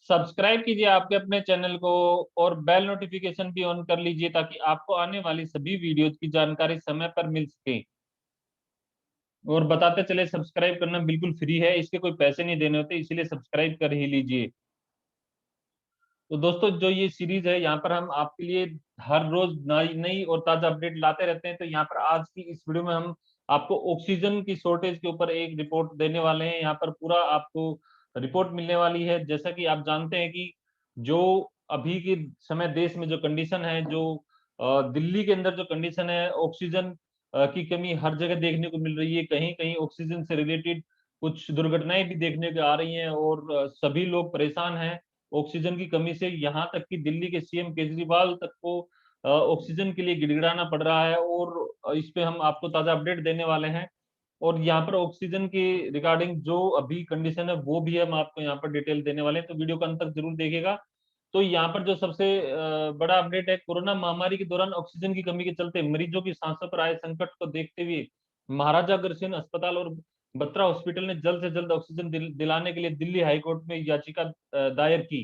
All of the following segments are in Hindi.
सब्सक्राइब कीजिए आपके अपने चैनल को और बेल नोटिफिकेशन भी ऑन कर लीजिए ताकि आपको आने वाली सभी वीडियोज की जानकारी समय पर मिल सके। और बताते चले, सब्सक्राइब करना बिल्कुल फ्री है, इसके कोई पैसे नहीं देने होते, इसीलिए सब्सक्राइब कर ही लीजिए। तो दोस्तों, जो ये सीरीज है यहाँ पर हम आपके लिए हर रोज नई नई और ताजा अपडेट लाते रहते हैं। तो यहाँ पर आज की इस वीडियो में हम आपको ऑक्सीजन की शॉर्टेज के ऊपर एक रिपोर्ट देने वाले हैं। यहाँ पर पूरा आपको रिपोर्ट मिलने वाली है। जैसा कि आप जानते हैं कि जो अभी के समय देश में जो कंडीशन है, जो दिल्ली के अंदर जो कंडीशन है, ऑक्सीजन की कमी हर जगह देखने को मिल रही है। कहीं कहीं ऑक्सीजन से रिलेटेड कुछ दुर्घटनाएं भी देखने को आ रही हैं और सभी लोग परेशान हैं ऑक्सीजन की कमी से। यहाँ तक कि दिल्ली के सीएम केजरीवाल तक को ऑक्सीजन के लिए गिड़गिड़ाना पड़ रहा है और इस पे हम आपको ताजा अपडेट देने वाले हैं। और यहाँ पर ऑक्सीजन के रिगार्डिंग जो अभी कंडीशन है वो भी हम आपको यहाँ पर डिटेल देने वाले हैं, तो वीडियो को अंत तक जरूर देखिएगा। तो यहाँ पर जो सबसे बड़ा अपडेट है, कोरोना महामारी के दौरान ऑक्सीजन की कमी के चलते मरीजों की सांसों पर आए संकट को देखते हुए महाराजा अग्रसेन अस्पताल और बत्रा हॉस्पिटल ने जल्द से जल्द ऑक्सीजन दिलाने के लिए दिल्ली हाईकोर्ट में याचिका दायर की।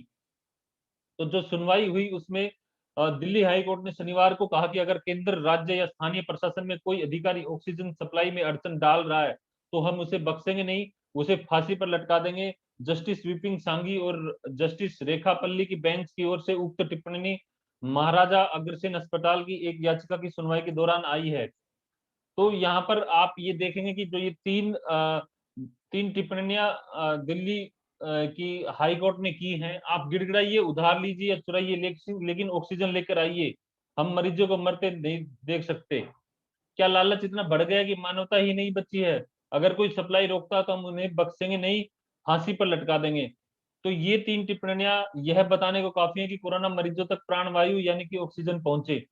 तो जो सुनवाई हुई उसमें दिल्ली हाई कोर्ट ने शनिवार को कहा कि अगर केंद्र, राज्य या स्थानीय प्रशासन में कोई अधिकारी ऑक्सीजन सप्लाई में अड़चन डाल रहा है तो हम उसे बख्शेंगे नहीं, उसे फांसी पर लटका देंगे। जस्टिस विपिन सांघी और जस्टिस रेखा पल्ली की बेंच की ओर से उक्त टिप्पणी महाराजा अग्रसेन अस्पताल की एक याचिका की सुनवाई के दौरान आई है। तो यहाँ पर आप ये देखेंगे कि जो ये तीन टिप्पणियां दिल्ली की हाई कोर्ट ने की हैं, आप गिड़गिड़ाइए, उधार लीजिए या चुराइए, लेकिन ऑक्सीजन लेकर आइए। हम मरीजों को मरते नहीं देख सकते। क्या लालच इतना बढ़ गया कि मानवता ही नहीं बची है? अगर कोई सप्लाई रोकता तो हम उन्हें बख्शेंगे नहीं, फांसी पर लटका देंगे। तो ये तीन टिप्पणियां यह बताने को काफी है कि कोरोना मरीजों तक प्राणवायु यानी कि ऑक्सीजन पहुंचे।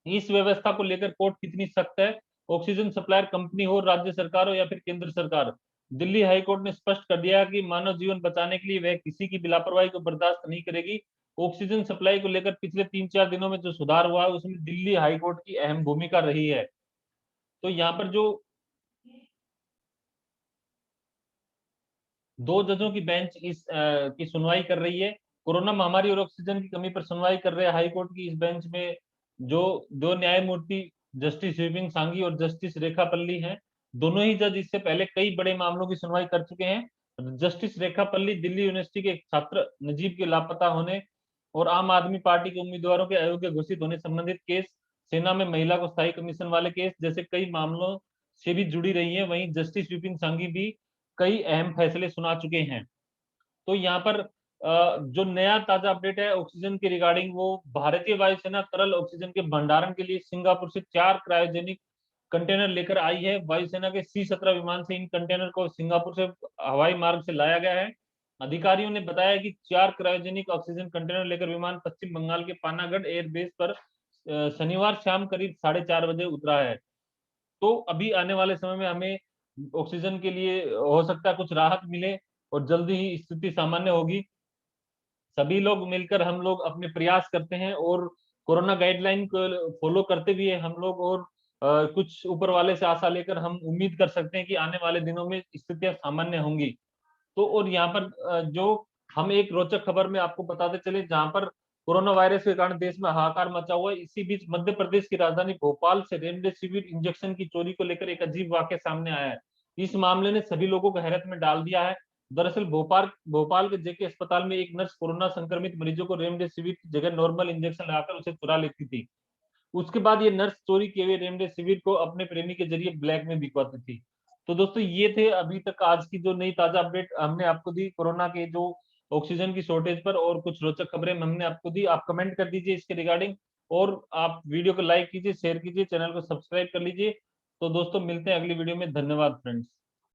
इस व्यवस्था को लेकर कोर्ट कितनी सख्त है? ऑक्सीजन सप्लायर कंपनी हो, राज्य सरकार हो या फिर केंद्र सरकार, दिल्ली हाई कोर्ट ने स्पष्ट कर दिया कि मानव जीवन बचाने के लिए वह किसी की भी लापरवाही को बर्दाश्त नहीं करेगी। ऑक्सीजन सप्लाई को लेकर पिछले 3-4 दिनों में जो सुधार हुआ है उसमें दिल्ली हाई कोर्ट की अहम भूमिका रही है। तो यहाँ पर जो 2 जजों की बेंच की सुनवाई कर रही है, कोरोना महामारी और ऑक्सीजन की कमी पर सुनवाई कर रहे हाई कोर्ट की इस बेंच में जो दो न्यायमूर्ति जस्टिस विपिन सांघी और जस्टिस रेखा पल्ली हैं, दोनों ही जज इससे पहले कई बड़े मामलों की सुनवाई कर चुके हैं। जस्टिस रेखा पल्ली दिल्ली यूनिवर्सिटी के एक छात्र नजीब के लापता होने और आम आदमी पार्टी के उम्मीदवारों के अयोग्य घोषित होने संबंधित केस, सेना में महिला को स्थायी कमीशन वाले केस जैसे कई मामलों से भी जुड़ी रही है। वहीं जस्टिस विपिन सांघी भी कई अहम फैसले सुना चुके हैं। तो यहाँ पर जो नया ताजा अपडेट है ऑक्सीजन के रिगार्डिंग, वो भारतीय वायुसेना तरल ऑक्सीजन के भंडारण के लिए सिंगापुर से 4 क्रायोजेनिक कंटेनर लेकर आई है। वायुसेना के C-17 विमान से इन कंटेनर को सिंगापुर से हवाई मार्ग से लाया गया है। अधिकारियों ने बताया कि 4 क्रायोजेनिक ऑक्सीजन कंटेनर लेकर विमान पश्चिम बंगाल के पानागढ़ एयरबेस पर शनिवार शाम करीब 4:30 बजे उतरा है। तो अभी आने वाले समय में हमें ऑक्सीजन के लिए हो सकता है कुछ राहत मिले और जल्दी ही स्थिति सामान्य होगी। सभी लोग मिलकर हम लोग अपने प्रयास करते हैं और कोरोना गाइडलाइन को फॉलो करते भी है हम लोग, और कुछ ऊपर वाले से आशा लेकर हम उम्मीद कर सकते हैं कि आने वाले दिनों में स्थितियां सामान्य होंगी। तो और यहाँ पर जो हम एक रोचक खबर में आपको बताते चले, जहां पर कोरोना वायरस के कारण देश में हाहाकार मचा हुआ है, इसी बीच मध्य प्रदेश की राजधानी भोपाल से रेमडेसिविर इंजेक्शन की चोरी को लेकर एक अजीब वाक्य सामने आया है। इस मामले ने सभी लोगों को हैरत में डाल दिया है। दरअसल भोपाल भोपाल के जेके अस्पताल में एक नर्स कोरोना संक्रमित मरीजों को रेमडेसिविर की जगह नॉर्मल इंजेक्शन लगाकर उसे चुरा लेती थी। उसके बाद ये नर्स चोरी किए हुए रेमडेसिविर को अपने प्रेमी के जरिए ब्लैक में बिकवाती थी। तो दोस्तों, ये थे अभी तक आज की जो नई ताजा अपडेट हमने आपको दी कोरोना के जो ऑक्सीजन की शॉर्टेज पर, और कुछ रोचक खबरें हमने आपको दी। आप कमेंट कर दीजिए इसके रिगार्डिंग, और आप वीडियो को लाइक कीजिए, शेयर कीजिए, चैनल को सब्सक्राइब कर लीजिए। तो दोस्तों, मिलते हैं अगली वीडियो में। धन्यवाद फ्रेंड्स।